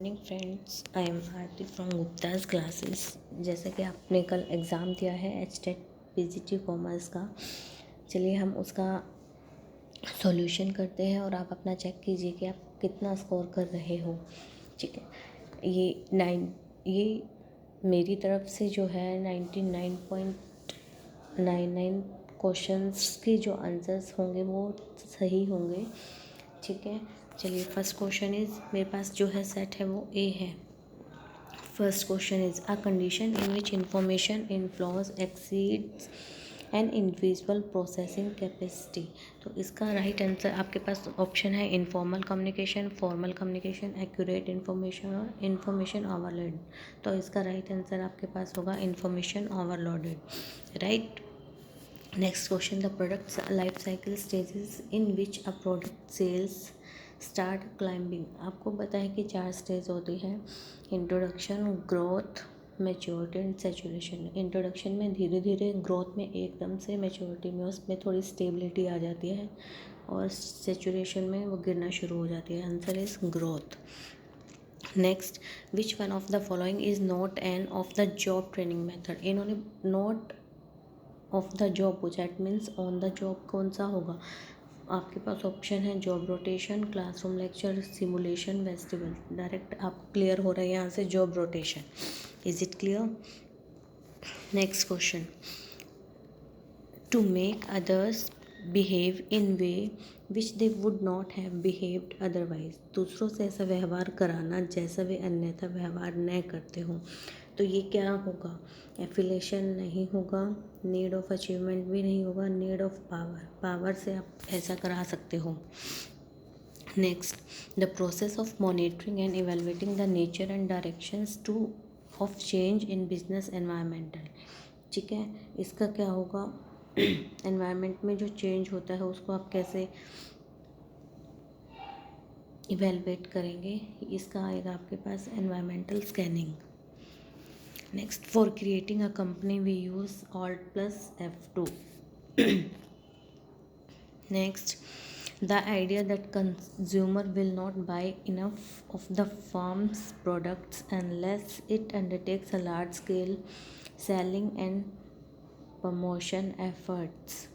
Morning friends, I am Aarti from Gupta's classes. जैसा कि आपने कल एग्ज़ाम दिया है एचटेट पीजीटी कॉमर्स का, चलिए हम उसका सॉल्यूशन करते हैं और आप अपना चेक कीजिए कि आप कितना स्कोर कर रहे हो। ठीक है, ये मेरी तरफ से जो है 99.99 क्वेश्चंस के जो आंसर्स होंगे वो सही होंगे। ठीक है, चलिए फर्स्ट क्वेश्चन इज़, मेरे पास जो है सेट है वो ए है। First question is a condition in which information inflows exceeds an individual processing capacity. तो इसका राइट आंसर आपके पास ऑप्शन है informal communication, formal communication, accurate information और इन्फॉर्मेशन ओवरलोड। तो इसका राइट आंसर आपके पास होगा information overloaded, right. Next question, the products life cycle stages in which a product sales start climbing. आपको पता है कि 4 स्टेज होती है, introduction, growth, maturity and saturation. Introduction में धीरे धीरे, ग्रोथ में एकदम से, मैच्योरिटी में उसमें थोड़ी स्टेबिलिटी आ जाती है और सेचुरेशन में वो गिरना शुरू हो जाती है। Answer is growth. Next, which one of the following is not an off the job training method. इन्होंने नॉट ऑफ द जॉब पूछा, it means on the job कौन सा होगा। आपके पास ऑप्शन है job rotation, classroom lecture, simulation, festival. Direct आपको clear हो रहा है यहाँ से job rotation. Is it clear? Next question, to make others behave in way which they would not have behaved otherwise. दूसरों से ऐसा व्यवहार कराना जैसा वे अन्यथा व्यवहार न करते हों। तो ये क्या होगा? एफिलेशन नहीं होगा, नीड ऑफ अचीवमेंट भी नहीं होगा, नीड ऑफ पावर, पावर से आप ऐसा करा सकते हो। Next, the process of monitoring and evaluating the nature and directions two of change in business environmental. ठीक है, इसका क्या होगा? एनवायरनमेंट में जो चेंज होता है उसको आप कैसे इवेलुएट करेंगे, इसका आएगा आपके पास environmental scanning. Next, for creating a company we use Alt+F2। Next, the idea that consumer will not buy enough of the firms products unless it undertakes a large scale selling and promotion efforts.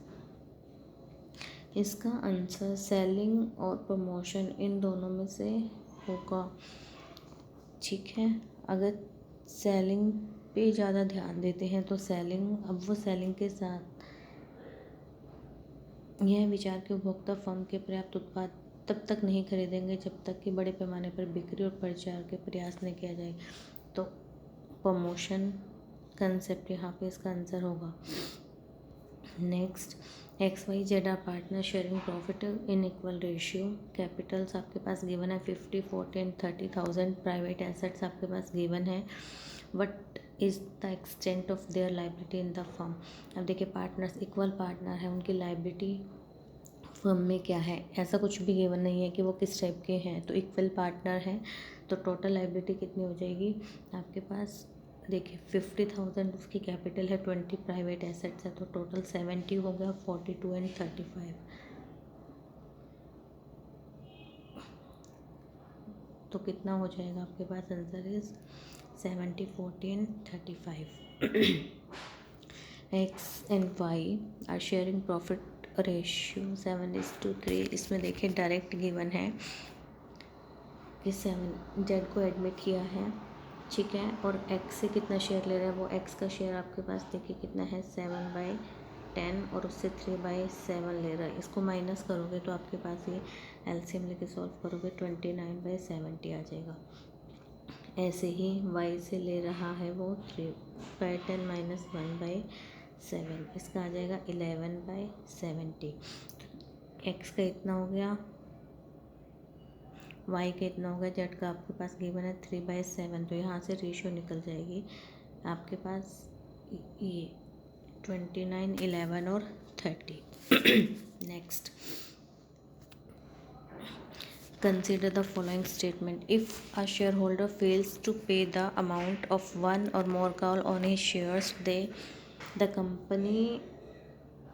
इसका answer selling और promotion इन दोनों में से होगा। ठीक है, अगर सेलिंग पे ज़्यादा ध्यान देते हैं तो सेलिंग, अब वो सेलिंग के साथ यह विचार कि उपभोक्ता फर्म के पर्याप्त उत्पाद तब तक नहीं खरीदेंगे जब तक कि बड़े पैमाने पर बिक्री और प्रचार के प्रयास न किया जाए। तो प्रमोशन कंसेप्ट यहाँ पे इसका आंसर होगा। Next, XYZ are partner sharing profit in equal ratio. Capitals आपके पास गिवन है 50, 40 एंड 30,000। प्राइवेट एसेट्स आपके पास गिवन है। What is the extent of their liability in the firm. अब देखिए, पार्टनर्स इक्वल पार्टनर है, उनकी लाइबिलिटी फर्म में क्या है, ऐसा कुछ भी गिवन नहीं है कि वो किस टाइप के हैं। तो इक्वल पार्टनर है तो टोटल लाइबिलिटी कितनी हो जाएगी आपके पास? देखिए, 50,000 उसकी कैपिटल है, 20 प्राइवेट एसेट्स है, तो टोटल 70 हो गया, 42 एंड 35। तो कितना हो जाएगा आपके पास? Answer is 70, 40 and 35। X and Y are sharing profit ratio 7:3। इसमें देखिए डायरेक्ट गिवन है कि 7 जेड को एडमिट किया है, ठीक है, और एक्स से कितना शेयर ले रहा है, वो एक्स का शेयर आपके पास देखिए कितना है, 7/10, और उससे 3/7 ले रहा है। इसको माइनस करोगे तो आपके पास ये एलसीएम लेके सॉल्व करोगे 29/70 आ जाएगा। ऐसे ही वाई से ले रहा है वो 3/10 माइनस 1/7, इसका आ जाएगा 11/70। एक्स का इतना हो गया, वाई का इतना हो गया, जेड का आपके पास गिवन है 3/7। तो यहाँ से रेशियो निकल जाएगी आपके पास ये 29, 11 और 30। Next, consider the following statement. If a shareholder fails to pay the amount of one or more call on his shares, the company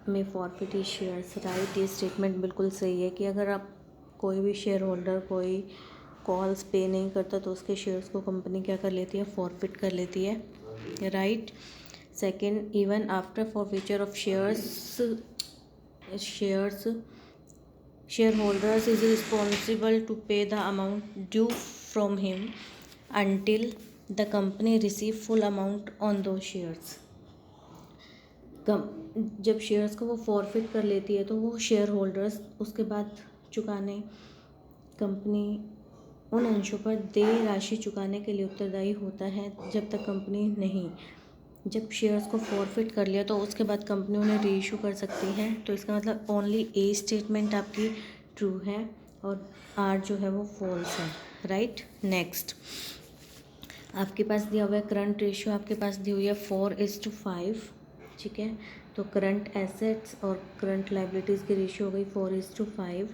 may forfeit his shares, right. ये स्टेटमेंट बिल्कुल सही है कि अगर आप कोई भी शेयर होल्डर कोई कॉल्स पे नहीं करता तो उसके शेयर्स को कंपनी क्या कर लेती है, फॉरफिट कर लेती है, right. Second, even after forfeiture of shareholders is responsible to pay the amount due from him until the company receive full amount on those shares. जब शेयर्स को वो फॉरफिट कर लेती है तो वो शेयर होल्डर्स उसके बाद चुकाने कंपनी उन अंशों पर देय राशि चुकाने के लिए उत्तरदायी होता है जब तक कंपनी नहीं, जब शेयर्स को फॉरफिट कर लिया तो उसके बाद कंपनी उन्हें रीइशू कर सकती है। तो इसका मतलब ओनली ए स्टेटमेंट आपकी ट्रू है और आर जो है वो फॉल्स है, राइट। नेक्स्ट, आपके पास दिया हुआ है करंट रेशियो, आपके पास दी हुई है 4:5, ठीक है। तो करंट एसेट्स और करंट लाइबिलिटीज़ की रेशियो हो गई 4:5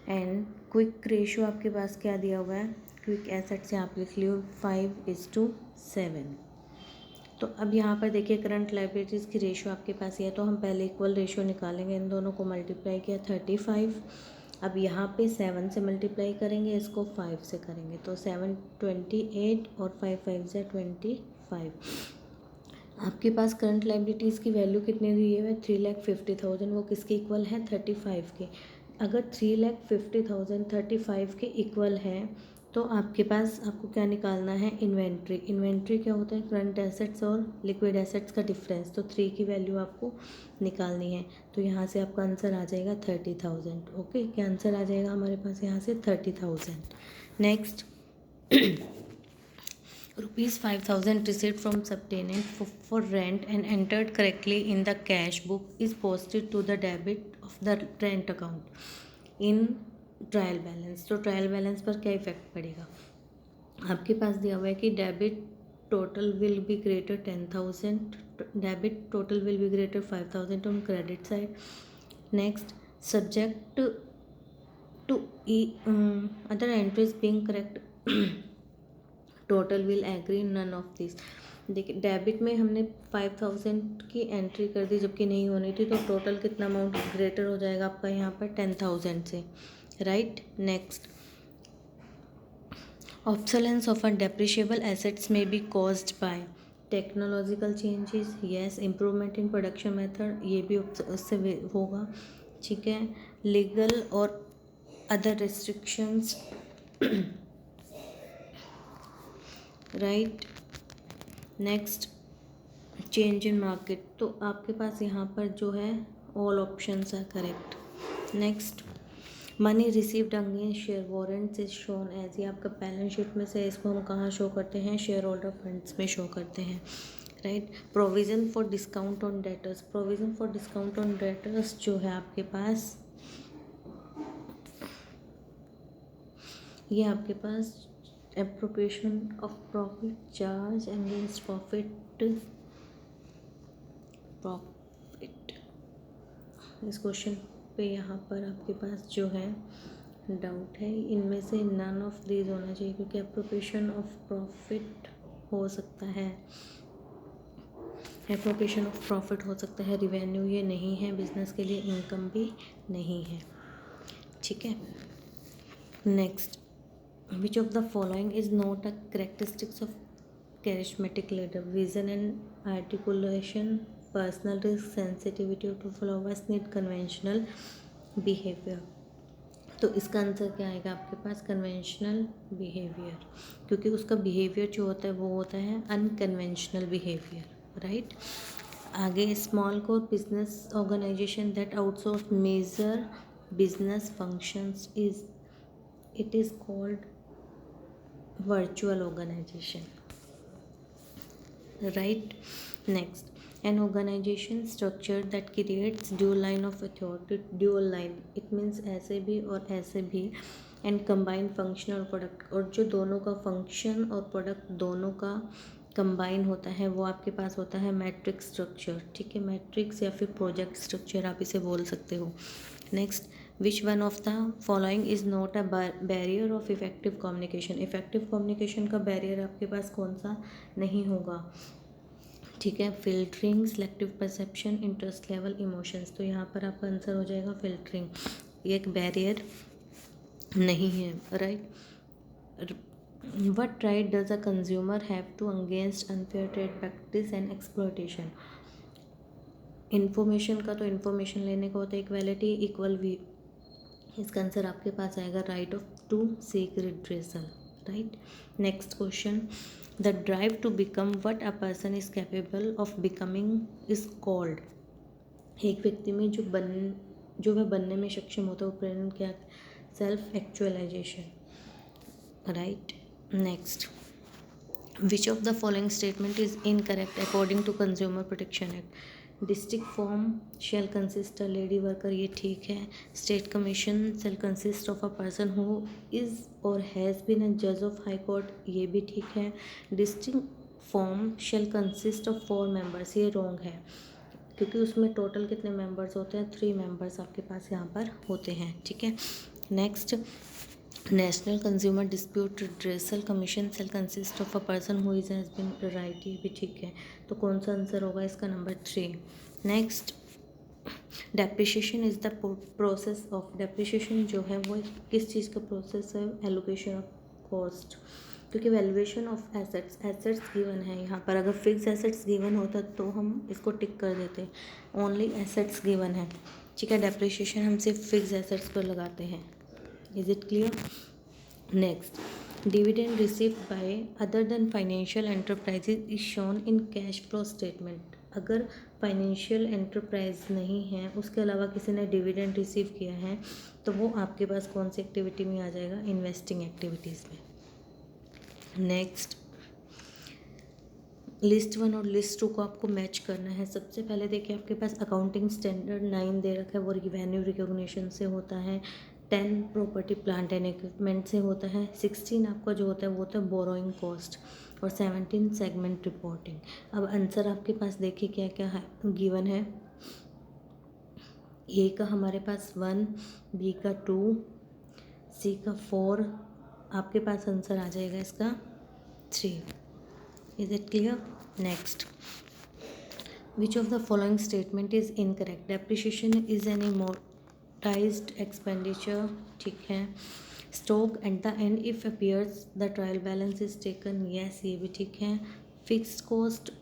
एंड क्विक रेशियो आपके पास क्या दिया हुआ है, क्विक एसेट्स यहाँ आप लिख लियो 5:7। तो अब यहाँ पर देखिए करंट लाइबिलिटीज़ की रेशियो आपके पास ये है, तो हम पहले इक्वल रेशियो निकालेंगे, इन दोनों को मल्टीप्लाई किया 35। अब यहाँ पे 7 से मल्टीप्लाई करेंगे, इसको 5 से करेंगे, तो 7 28 और 5 5 से 25। आपके पास करंट लाइबिलिटीज़ की वैल्यू कितनी दी है, 3,50,000, वो किसके इक्वल है, 35 के। अगर 3,50,000 35 के इक्वल है तो आपके पास आपको क्या निकालना है, इन्वेंट्री। इन्वेंट्री क्या होता है, करंट एसेट्स और लिक्विड एसेट्स का डिफरेंस, तो 3 की वैल्यू आपको निकालनी है। तो यहाँ से आपका आंसर आ जाएगा 30,000। ओके, क्या आंसर आ जाएगा हमारे पास यहाँ से 30,000। Next, ₹5,000 received from subtenant for rent and entered correctly in the cash book is posted to the debit of the rent account in trial balance. तो ट्रायल बैलेंस पर क्या इफेक्ट पड़ेगा, आपके पास दिया हुआ है कि debit total will be greater 10,000, debit total will be greater 5,000 on credit side. Next, subject to other entries being correct total will agree none of this. देखिए डेबिट में हमने 5,000 की एंट्री कर दी जबकि नहीं होनी थी, तो टोटल कितना अमाउंट ग्रेटर हो जाएगा आपका यहाँ पर 10,000 से, right. Next, obsolescence of a depreciable assets में be caused by technological changes, yes. Improvement in production method, ये भी उससे होगा, ठीक है। लीगल और other restrictions, right. Next, change in market, तो आपके पास यहाँ पर जो है all options are correct. Next, money received against share warrants is shown as, ये आपका बैलेंस शीट में से, इसको हम कहाँ शो करते हैं, शेयर होल्डर फंड्स में शो करते हैं, right. Provision for discount on debtors, provision for discount on debtors जो है आपके पास, ये आपके पास appropriation of profit charge against profit, इस क्वेश्चन पे यहाँ पर आपके पास जो है डाउट है, इनमें से नन ऑफ दीज होना चाहिए क्योंकि एप्रोप्रिएशन ऑफ प्रॉफिट हो सकता है, एप्रोप्रिएशन ऑफ प्रॉफिट हो सकता है, रिवेन्यू ये नहीं है, बिजनेस के लिए इनकम भी नहीं है, ठीक है। Next, which of the following is not a characteristics of charismatic leader, vision and articulation, personal risk, sensitivity to flowers, need conventional behavior। तो इसका आंसर क्या आएगा आपके पास, कन्वेंशनल बिहेवियर, क्योंकि उसका बिहेवियर जो होता है वो होता है अनकन्वेंशनल बिहेवियर, राइट। आगे, small core business organisation that outsource major business functions is, it is called virtual organization, right। Next, an organization structure that creates dual line of authority, dual line it means ऐसे भी और ऐसे भी, and combine function और product, और जो दोनों का फंक्शन और प्रोडक्ट दोनों का कंबाइन होता है वो आपके पास होता है मैट्रिक्स स्ट्रक्चर, ठीक है। मैट्रिक्स या फिर प्रोजेक्ट स्ट्रक्चर आप इसे बोल सकते हो। Next, which one of the following is not a barrier of effective communication, effective communication का बैरियर आपके पास कौन सा नहीं होगा, ठीक है। Filtering, selective perception, interest level, emotions, तो यहाँ पर आपका आंसर हो जाएगा फिल्टरिंग, ये एक बैरियर नहीं है, right. What right does a consumer have to against unfair trade practice and exploitation? Information का तो इन्फॉर्मेशन लेने का होता है इक्वालिटी इक्वल वी, इसका आंसर आपके पास आएगा right of to seek redressal, right. Next question, the drive to become what a person is capable of becoming is called. एक व्यक्ति में जो वह बनने में सक्षम होता है वो प्रेरणा क्या, self actualisation, right. Next, which of the following statement is incorrect according to consumer protection act. District forum shall consist a lady worker, ये ठीक है। State commission shall consist of a person who is or has been a जज of high court, ये भी ठीक है। District forum shall consist of 4 members, ये wrong है क्योंकि उसमें टोटल कितने मेंबर्स होते हैं, 3 मेंबर्स आपके पास यहाँ पर होते हैं, ठीक है। Next, national consumer dispute redressal commission shall consist of a person who is has been right, ये भी ठीक है। तो कौन सा आंसर होगा इसका, number 3। Next, depreciation is the process of, depreciation जो है वो किस चीज़ का प्रोसेस है, एलोकेशन ऑफ कॉस्ट, क्योंकि वैल्यूएशन ऑफ एसेट्स गिवन है यहाँ पर। अगर फिक्स एसेट्स गिवन होता तो हम इसको टिक कर देते, ओनली एसेट्स गिवन है, ठीक है। डेप्रिशिएशन हम सिर्फ फिक्स एसेट्स पर लगाते हैं। Is it clear? Next, dividend received by other than financial enterprises is shown in cash flow statement. अगर फाइनेंशियल एंटरप्राइज नहीं है, उसके अलावा किसी ने डिविडेंड रिसीव किया है, तो वो आपके पास कौन सी एक्टिविटी में आ जाएगा, इन्वेस्टिंग एक्टिविटीज़ में। नेक्स्ट, लिस्ट 1 और लिस्ट 2 को आपको मैच करना है। सबसे पहले देखिए आपके पास अकाउंटिंग स्टैंडर्ड 9 दे रखा है, वो रिवेन्यू रिकॉग्निशन से होता है। 10 प्रॉपर्टी प्लांट एंड इक्विपमेंट से होता है। 16 आपका जो होता है वो होता है बोरोइंग कॉस्ट, और 17 सेगमेंट रिपोर्टिंग। अब आंसर आपके पास देखिए क्या क्या है गिवन है। ए का हमारे पास 1, बी का 2, सी का 4, आपके पास आंसर आ जाएगा इसका 3। Is it clear? Next, which of the following statement is incorrect. Depreciation is an amortised expenditure, ठीक है। Stock at the end if appears the trial balance is taken, yes, ये भी ठीक है। Fixed cost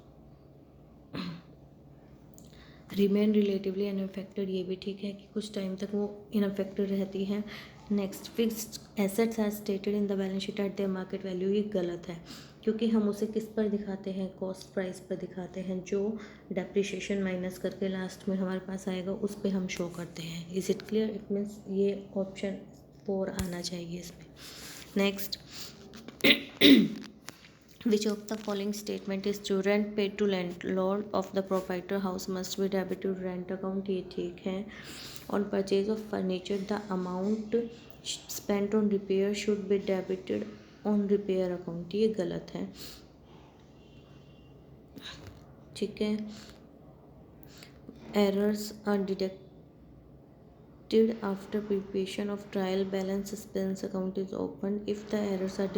remain relatively unaffected, ये भी ठीक है कि कुछ टाइम तक वो इनअफेक्टेड रहती है। Next, fixed assets are stated in the balance sheet at their market value, ये गलत है क्योंकि हम उसे किस पर दिखाते हैं, कॉस्ट प्राइस पर दिखाते हैं, जो डेप्रिशिएशन माइनस करके लास्ट में हमारे पास आएगा उस पर हम शो करते हैं। Is it clear? It means ये ऑप्शन 4 आना चाहिए इसमें। Next, which of the following statement is true? Rent paid to landlord of the proprietor house must be debited to rent account, ये ठीक है। On purchase of furniture the amount spent on repair should be debited on repair account, ये गलत है, ठीक है। errors are deducted after preparation of trial balance suspense account is opened if the errors are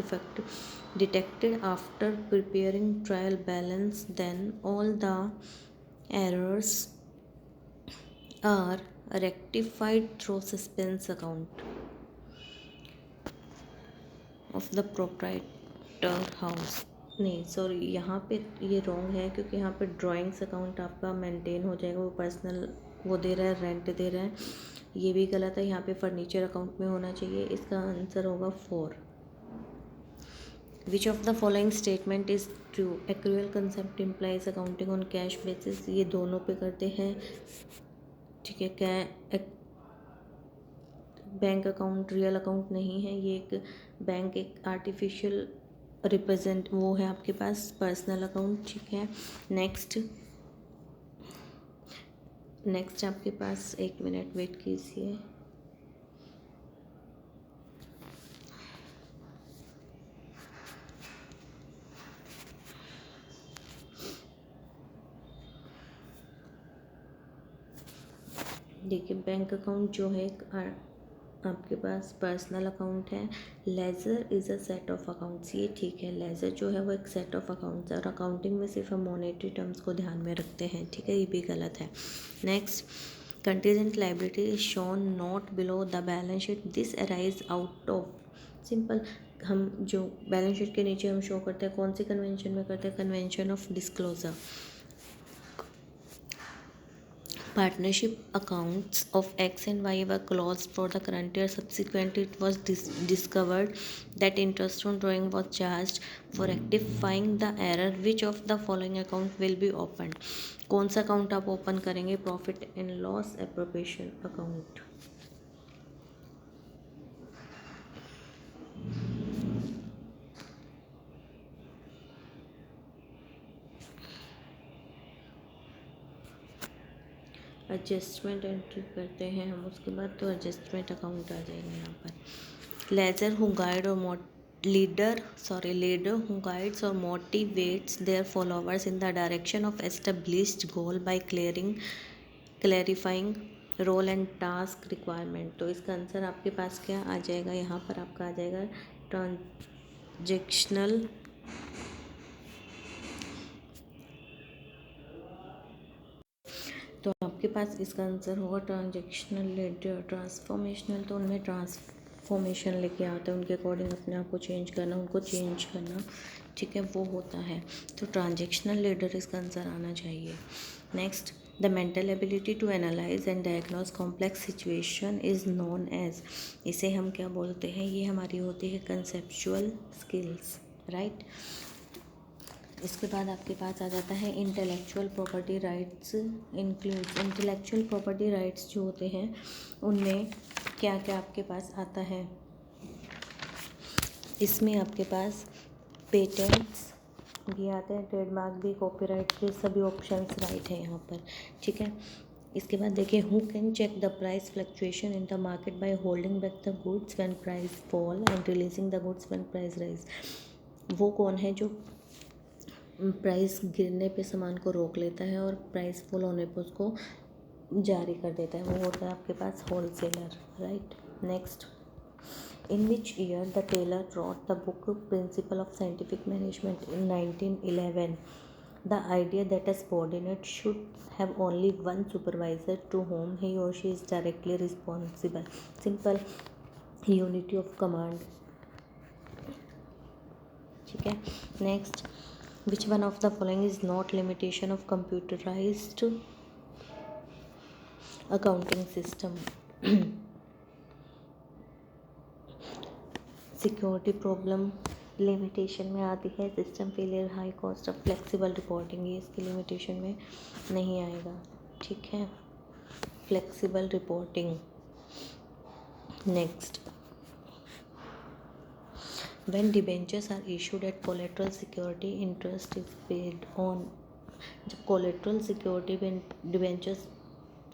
detected after preparing trial balance, then all the errors are rectified through suspense account of the proprietor house। नहीं sorry, यहाँ पे ये wrong है क्योंकि यहाँ पे drawings account आपका maintain हो जाएगा, वो पर्सनल वो दे रहा है, रेंट दे रहा है, ये भी गलत है। यहाँ पे फर्नीचर अकाउंट में होना चाहिए, इसका आंसर होगा 4। विच of the following statement is true? Accrual concept implies accounting on cash basis, ये दोनों पे करते हैं, ठीक है। क्या बैंक अकाउंट रियल अकाउंट नहीं है, ये एक बैंक एक आर्टिफिशियल रिप्रेजेंट वो है आपके पास पर्सनल अकाउंट, ठीक है। नेक्स्ट आपके पास 1 मिनट वेट कीजिए। देखिए बैंक अकाउंट जो है आपके पास पर्सनल अकाउंट है। Laser is a set of accounts, ये ठीक है। लेजर जो है वो एक सेट ऑफ अकाउंट्स है और अकाउंटिंग में सिर्फ हम मॉनेटरी टर्म्स को ध्यान में रखते हैं, ठीक है, ये भी गलत है। Next, contingent liability is shown not below the balance sheet, this arise out of, simple हम जो बैलेंस शीट के नीचे हम शो करते हैं, कौन सी कन्वेंशन में करते हैं, convention of disclosure. Partnership accounts of X and Y were closed for the current year. Subsequently, it was discovered that interest on drawing was charged. For rectifying the error, which of the following account will be opened? कौन सा account आप open करेंगे? Profit and loss appropriation account. Adjustment entry करते हैं हम, उसके बाद तो एडजस्टमेंट अकाउंट आ जाएंगे यहाँ पर। लेजर हु गाइड और leader who guides or motivates their followers in the direction of established goal by clarifying role and task requirement। तो इसका आंसर आपके पास क्या आ जाएगा? यहाँ पर आपका आ जाएगा ट्रांजेक्शनल तो आपके पास इसका आंसर होगा ट्रांजेक्शनल लीडर। ट्रांसफॉर्मेशनल तो उनमें ट्रांसफॉर्मेशन लेके आते हैं, उनके अकॉर्डिंग अपने आप को चेंज करना, उनको चेंज करना, ठीक है, वो होता है। तो ट्रांजेक्शनल लीडर इसका आंसर आना चाहिए। Next, the mental ability to analyse and diagnose complex situation is known as. इसे हम क्या बोलते हैं? ये हमारी होती है कंसेप्चुअल स्किल्स, राइट। इसके बाद आपके पास आ जाता है intellectual property rights includes. Intellectual property rights जो होते हैं उनमें क्या क्या आपके पास आता है? इसमें आपके पास पेटेंट्स भी आते हैं, ट्रेडमार्क भी, कॉपीराइट भी, सभी ऑप्शंस राइट है यहाँ पर, ठीक है। इसके बाद देखिए, who can check the price fluctuation in the market by holding back the goods when price fall and releasing the goods when price rise. वो कौन है जो प्राइस गिरने पे सामान को रोक लेता है और प्राइस फुल होने पे उसको जारी कर देता है? वो होता है आपके पास wholesaler, right. Next, in which year the Taylor wrote the book principle of scientific management in 1911। The idea that a subordinate should have only one supervisor to whom he और she is directly responsible. Simple, unity of command, ठीक है। Next, which one of the following is not limitation of computerized accounting system? Security problem limitation में आती है, system failure, high cost of flexible reporting, ये इसकी limitation में नहीं आएगा, ठीक है, flexible reporting. Next, when debentures are issued at collateral security interest is paid on। जब collateral security पे डिबेंचर्स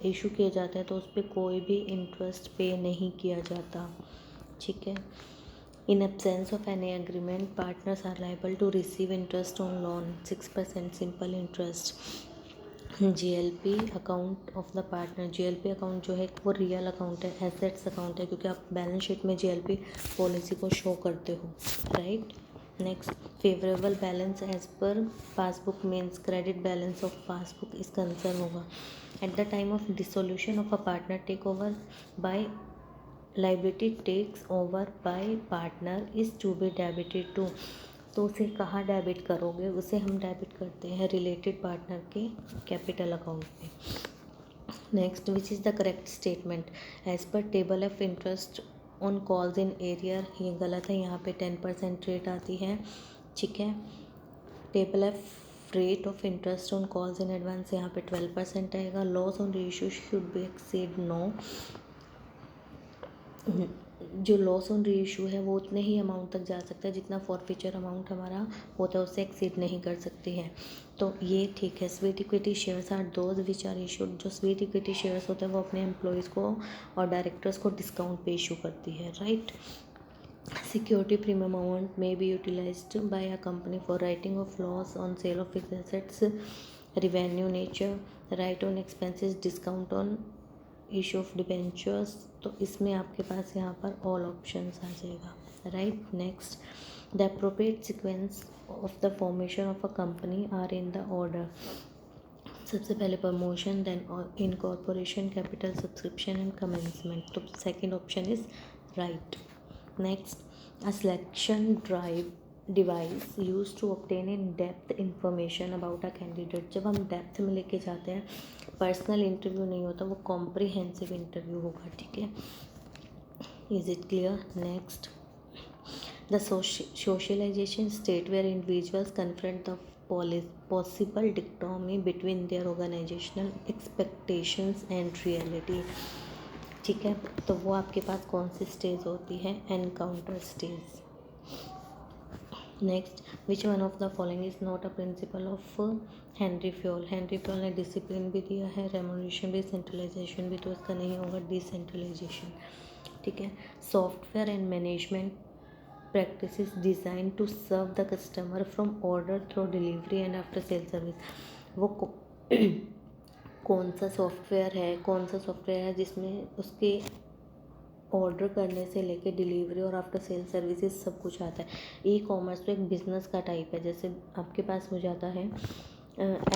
इशू किए जाते हैं तो उस पर कोई भी इंटरेस्ट पे नहीं किया जाता, ठीक है। In absence of any agreement partners are liable to receive interest on loan 6% simple interest. GLP account of the partner, GLP account जो है वो रियल अकाउंट है, एसेट्स अकाउंट है, क्योंकि आप बैलेंस शीट में जीएलपी पॉलिसी को शो करते हो, right. Next, favourable balance as per passbook means credit balance of passbook, इसका आंसर होगा at the time of dissolution of a partner take over by liability takes over by partner is to be debited to. तो उसे कहाँ debit करोगे? उसे हम debit करते हैं रिलेटेड पार्टनर के कैपिटल अकाउंट पे। Next, which is the correct statement? As per table of interest on calls in arrear, ये गलत है, यहाँ पे 10% रेट आती है, ठीक है। Table of rate of interest on calls in advance, यहाँ पे 12% आएगा। Loss on reissue should be exceed no. जो लॉस ऑन रीइश्यू है वो उतने ही अमाउंट तक जा सकता है जितना फॉरफीचर अमाउंट हमारा होता है, उससे एक्सीड नहीं कर सकती है, तो ये ठीक है। Sweet equity shares are those which are issued, जो स्वीट इक्विटी शेयर्स होते हैं वो अपने एम्प्लॉयज़ को और डायरेक्टर्स को डिस्काउंट पे इशू करती है, right. Security premium amount may be utilised by a company for writing off loss on sale of fixed assets, revenue nature, write on expenses, discount on issue of debentures. तो इसमें आपके पास यहाँ पर all options आ जाएगा, right. Next, the appropriate sequence of the formation of a company are in the order. सबसे पहले promotion, then incorporation, capital subscription and commencement. तो second option is right. Next, A selection drive device use to obtain in depth information about a candidate. जब हम depth में लेके जाते हैं, personal interview नहीं होता, वो कॉम्प्रिहेंसिव इंटरव्यू होगा। ठीक है, is it clear? Next, the socialization state where individuals confront the possible dichotomy between their organizational expectations and reality। ठीक है, तो वो आपके पास कौन सी स्टेज होती है? Encounter stage. Next, which one of the following is not a principle of Henry Fayol. Henry Fayol ने discipline भी दिया है, रेमोनेशन भी, सेंट्रलाइजेशन भी, तो इसका नहीं होगा डिसेंट्रलाइजेशन। ठीक है, software and management practices designed to serve the customer from order through delivery and after sale service। वो कौन सा सॉफ्टवेयर है जिसमें उसके ऑर्डर करने से लेके डिलीवरी और आफ्टर सेल सर्विसेज सब कुछ आता है। ई कॉमर्स तो एक बिज़नेस का टाइप है, जैसे आपके पास हो जाता है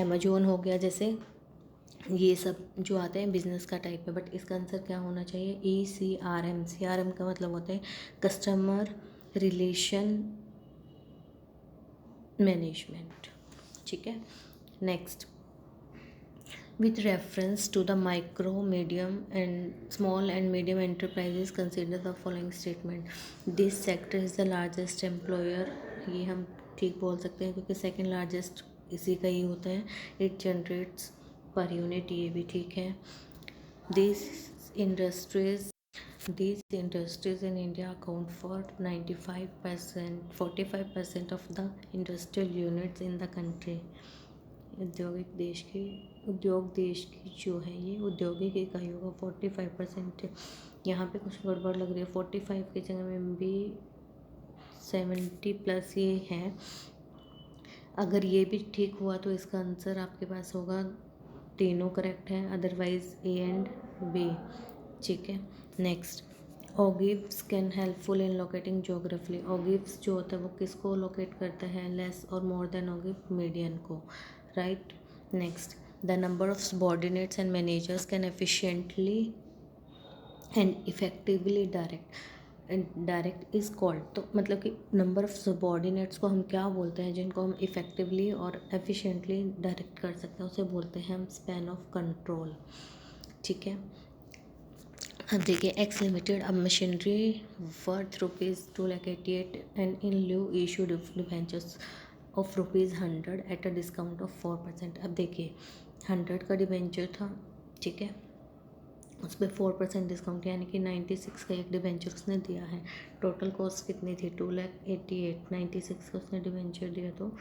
अमेजोन हो गया, जैसे ये सब जो आते हैं बिजनेस का टाइप है। बट इसका आंसर क्या होना चाहिए? ECRM। CRM का मतलब होता है कस्टमर रिलेशन मैनेजमेंट। ठीक है, next, with reference to the micro, medium and small and medium enterprises, consider the following statement। this sector is the largest employer। ये हम ठीक बोल सकते हैं क्योंकि सेकंड लार्जेस्ट इसी का ही होता है। इट जनरेट्स पर यूनिट, ये भी ठीक है। these industries These industries in India account for 45% of the industrial units in the country। उद्योग देश की जो है ये औद्योगिक इकाइयों का 45%। यहाँ पे कुछ गड़बड़ लग रही है, 45 की जगह में भी 70+ ये है। अगर ये भी ठीक हुआ तो इसका आंसर आपके पास होगा, तीनों करेक्ट हैं, अदरवाइज A and B। ठीक है, next, ogives can helpful in locating geographically. Ogives जो होता है वो किसको लोकेट करता है? लेस और मोर देन ऑगिव, मीडियन को, right. Next, the number of subordinates and managers can efficiently and effectively direct is called. तो मतलब कि नंबर ऑफ सबॉर्डिनेट्स को हम क्या बोलते हैं? जिनको हम इफेक्टिवली और एफिशिएंटली डायरेक्ट कर सकते हैं उसे बोलते हैं हम स्पैन ऑफ कंट्रोल। ठीक है, अब देखिए, एक्स लिमिटेड अब machinery worth ₹288 and in lieu issue debentures of ₹100 at a discount of 4%। अब देखिए 100 का डिबेंचर था, ठीक है, उस पर 4% डिस्काउंट यानी कि 96 का एक डिबेंचर उसने दिया है। टोटल कॉस्ट कितनी थी? 2,88,000। 96 का उसने डिबेंचर दिया, तो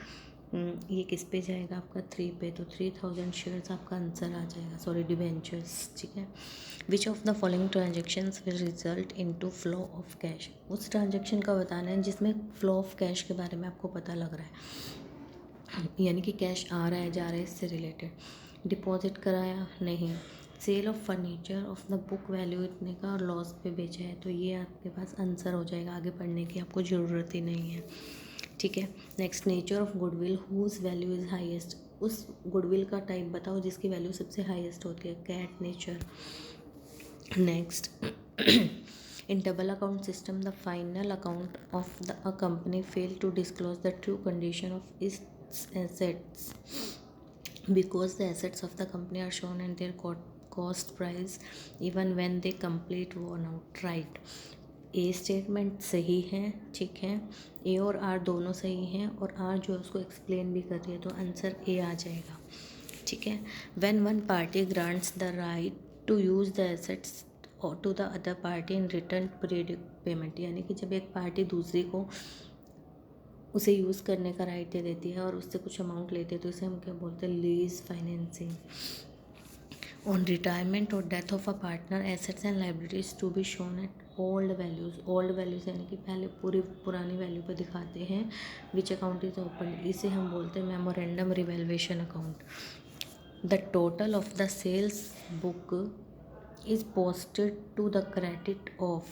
ये किस पे जाएगा? आपका 3 पे, तो 3000 शेयर्स आपका आंसर आ जाएगा, सॉरी डिबेंचर्स। ठीक है, विच of the following transactions will result into flow of cash. उस ट्रांजेक्शन का बताना है जिसमें फ्लो ऑफ कैश के बारे में आपको पता लग रहा है, यानी कि कैश आ रहा है जा रहा है, इससे रिलेटेड। डिपॉजिट कराया नहीं, sale of furniture of the book value इतने का और लॉस पे बेचा है, तो ये आपके पास आंसर हो जाएगा, आगे पढ़ने की आपको ज़रूरत ही नहीं है। ठीक है, next, nature of goodwill whose value is highest. उस गुडविल का टाइप बताओ जिसकी वैल्यू सबसे हाईएस्ट होती है। Cat nature. Next, in double account system the final account of a company failed to disclose the true condition of its assets because the assets of the company are shown at their cost price even when they complete worn out, right। A statement सही है, ठीक है, ए और are दोनों सही हैं और are जो है उसको एक्सप्लेन भी कर रही है, तो आंसर ए आ जाएगा। ठीक है, when one party grants the right to use the assets to the other party in return periodic payment, यानी कि जब एक पार्टी दूसरी को उसे यूज़ करने का राइट दे देती है और उससे कुछ अमाउंट लेती है, तो इसे हम क्या बोलते हैं? Lease financing. On retirement or death of a partner assets and liabilities to be shown at old values. Old values यानी कि पहले पूरी पुरानी वैल्यू पर दिखाते हैं। विच अकाउंट इज ओपन, इसे हम बोलते हैं memorandum revaluation account. The total of the sales book is posted to the credit of.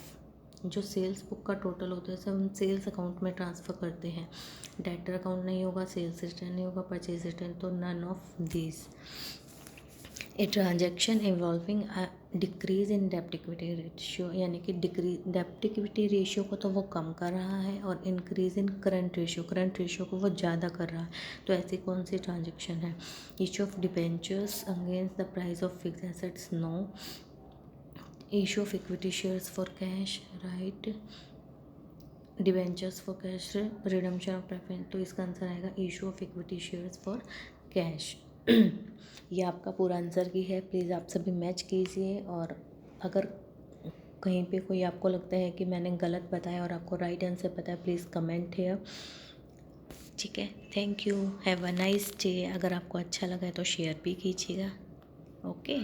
जो सेल्स बुक का टोटल होता है उसे हम सेल्स अकाउंट में ट्रांसफ़र करते हैं। डेटर अकाउंट नहीं होगा, सेल्स रिटर्न नहीं होगा, परचेज रिटर्न, तो none of this. A transaction involving decrease in डेप्ट इक्विटी रेशियो, यानी कि डेप्ट इक्विटी रेशियो को तो वो कम कर रहा है और इंक्रीज इन करंट रेशियो को वो ज़्यादा कर रहा है। तो ऐसी कौन सी ट्रांजेक्शन है? Issue of debentures against the price of fix assets, no. Issue of equity shares for cash, right. Debentures for cash, redemption of preference, तो इसका आंसर आएगा issue of equity shares for cash. ये आपका पूरा answer की है, please आप सभी मैच कीजिए। और अगर कहीं पे कोई आपको लगता है कि मैंने गलत बताया और आपको राइट आंसर पता है, प्लीज़ कमेंट हियर। ठीक है, thank you, have a nice day. अगर आपको अच्छा लगा है तो शेयर भी कीजिएगा। ओके।